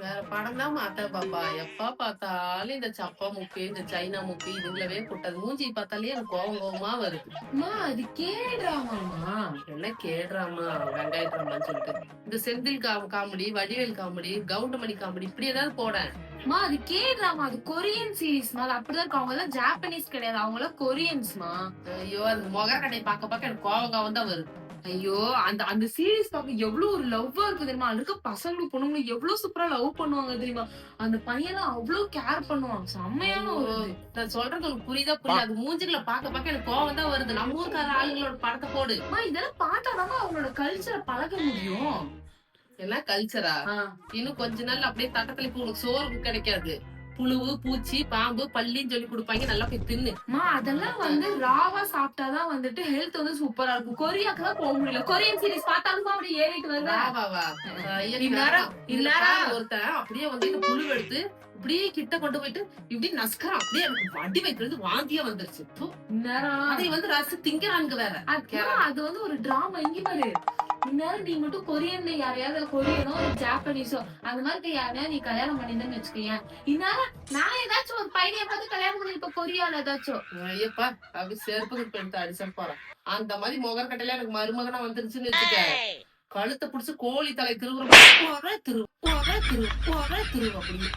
வேற படம் தான் மாத்த பாப்பா. எப்ப பார்த்தாலும் இந்த சப்பா மூக்கு, இந்த சைனா மூக்கு இதுங்களவே கொட்டாது. மூஞ்சி பார்த்தாலே எனக்கு கோவம் கோவமா வருது. அம்மா அது கேடுறாமாம்மா. என்ன கேடுறாமா, வெங்காய ட்ராமான்னு சொல்லிட்டு. இந்த Senthil comedy, Vadivel comedy, Goundamani comedy இப்படி ஏதாவது போடேன். மா அது கேடுறாமா, அது கொரியன் சீரீஸ்மா. அது அப்படிதான் இருக்கும். அவங்க எல்லாம் ஜாப்பனீஸ் கிடையாது, அவங்க எல்லாம் கொரியன்ஸ்மா. ஐயோ அது முகக்கடை பார்க்க எனக்கு கோவம் கோவம் தான் வருது. ஐயோ அந்த அந்த சீரீஸ் பார்க்க எவ்வளவு ஒரு லவ்வா இருக்கு தெரியுமா? அதுல இருக்க பசங்களும் பொண்ணுங்களும் எவ்வளவு சூப்பரா லவ் பண்ணுவாங்க தெரியுமா? அந்த பையன்லாம் அவ்வளவு கேர் பண்ணுவான். செம்மையான ஒரு இது. நான் சொல்றது உங்களுக்கு புரியுதா புரியுது? அது மூஞ்சிகளை பார்க்க எனக்கு கோவம் தான் வருது. நம்ம ஊருக்கார ஆளுங்களோட படத்தை போடு. அம்மா இதெல்லாம் பார்த்தாதான் அவங்களோட கல்ச்சரை பழக முடியும். எல்லாம் கல்ச்சரா? இன்னும் கொஞ்ச நாள் அப்படியே தட்டத்துல இப்ப உங்களுக்கு சோறு கிடைக்காது. புழுவு, பூச்சி, பாம்பு, பல்லின்னு சொல்லி கொடுப்பாங்க. நல்லா போய் தின்னு. அதெல்லாம் வந்து ராவா சாப்பிட்டாதான் வந்துட்டு ஹெல்த் வந்து சூப்பரா இருக்கும். கொரியாக்கு தான் போக முடியல. கொரியன் சீரிஸ் பார்த்தாலும் அப்படி ஏறிட்டு வருதா? ஒருத்தன் அப்படியே வந்து இந்த புழு எடுத்து இப்படியே கிட்ட கொண்டு போயிட்டு இப்படி நஸ்கரம் அப்படியே எனக்கு வண்டி வைக்கிறது வாந்தியா வந்துருச்சு. அதை வந்து ரசி திங்கிறாங்க வேற. அது வந்து ஒரு டிராமா. இங்க பாரு, இந்நேரம் நீ மட்டும் கொரியன்ல யாரையாவது கொரியனோ ஜாப்பனீஸோ அந்த மாதிரி யாரையா நீ கல்யாணம் பண்ணிருந்தேன்னு வச்சுக்கேன். இந்நேரம் நான் ஏதாச்சும் ஒரு பையனை பார்த்து கல்யாணம் பண்ணிருப்ப கொரியால ஏதாச்சும். ஐயப்பா அப்படி செருப்புக்கு எடுத்து அடிச்சல் போறேன். அந்த மாதிரி முகர்கட்டையில எனக்கு மருமகனா வந்துருச்சுன்னு வச்சுக்க, கழுத்தை புடிச்சு கோழி தலை திருவுற திரு அப்படி